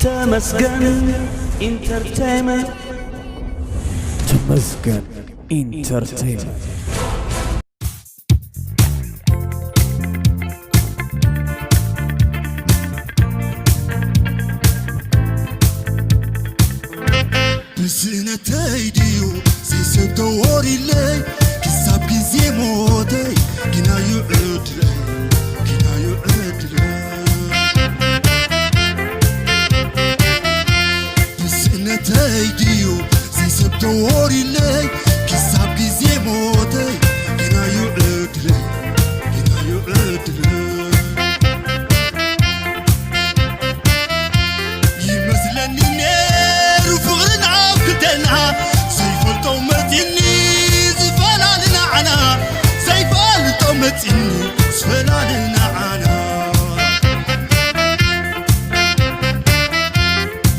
تمسكن انترتينمنت تمسكن انترتينمنت بسنتي ديو زي سبتوري لي كساب كزي موتي كنا يعود لي كنا يعود لي بسنتي ديو زي سبتوري لي كساب كزي موتي كنا يعود لي كنا يعود لي يمثلني نير وفغرنا وكدنا سيف الطومتني زفلالنا عنا سيف الطومتني زفلالنا عنا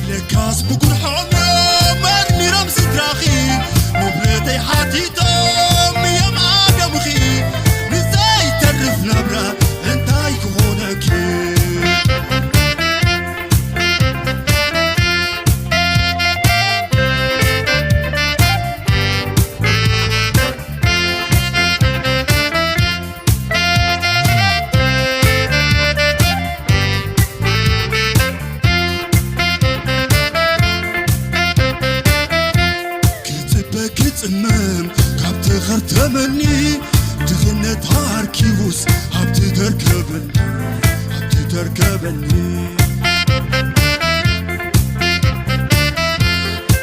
لكاس بقول حمام مرني رمز تراخي نبرتي حاتي دوم يا ما قمخي نزاي ترف نبرة انتاي كهونكي امام كابت خرتمني دخنت هاركيوس هبت تركبني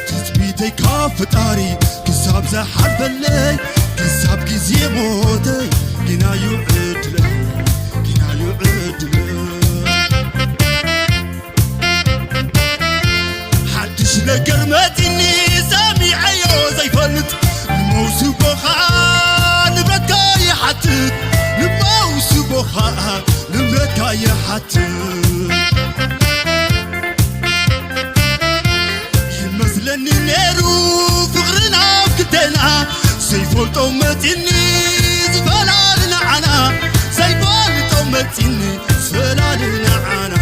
تثبيتي كافتاري كساب زحر بلي كساب كزي موتي كنا يعد لي كنا يعد لي حدش لقرمتني سامي عيو زي فلت نموسو بوخا نبرتكا يحتت نموسو بوخا نبرتكا يحتت يمثلني نيرو فغرنا وكدنا سيفو الطومتني زفلالنا عنا سيفو الطومتني زفلالنا عنا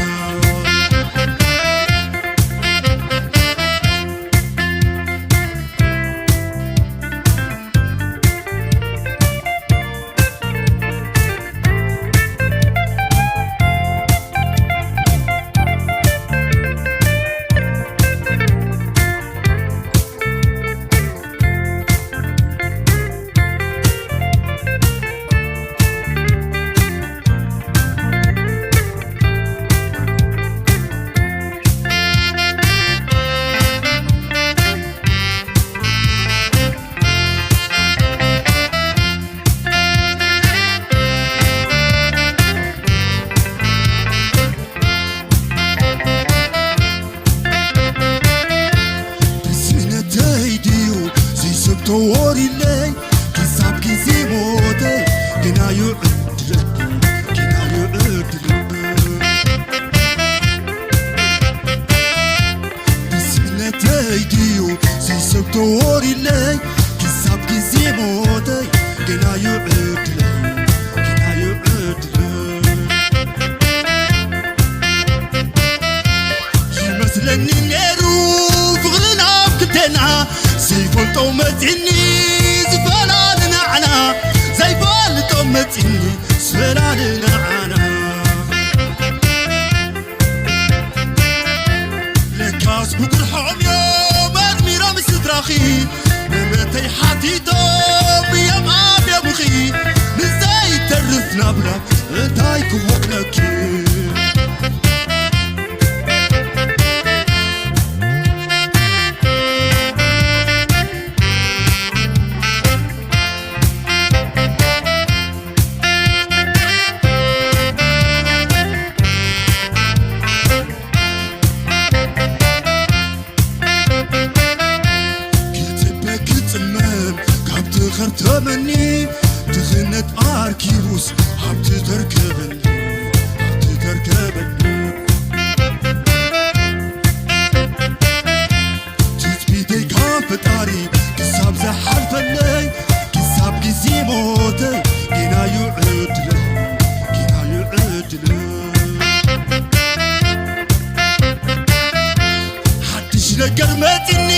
ነገር መፂኒ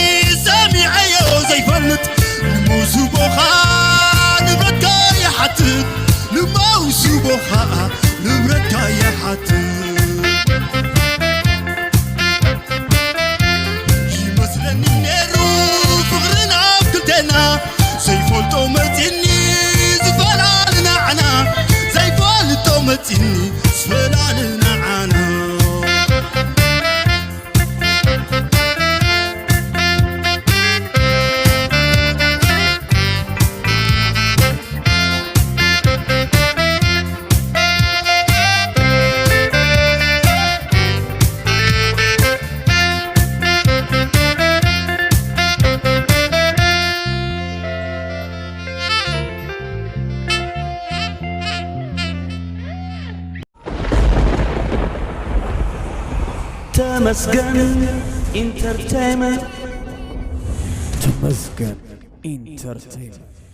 ሰሚዐዮ ዘይፈልጥ ንመውስቦኻ ንብረትካ ይሓትት ንመውስቦኻ ንብረትካ ይሓትት ይመስለኒ ነይሩ ፍቕርን ኣብ ክልተና ዘይፈልጦ መፂኒ ዝፈላለና ዓና ዘይፈልጦ መፂኒ ዝፈላለና ዓና ተመስገን ኢንተርቴይንመንት ተመስገን ኢንተርቴይንመንት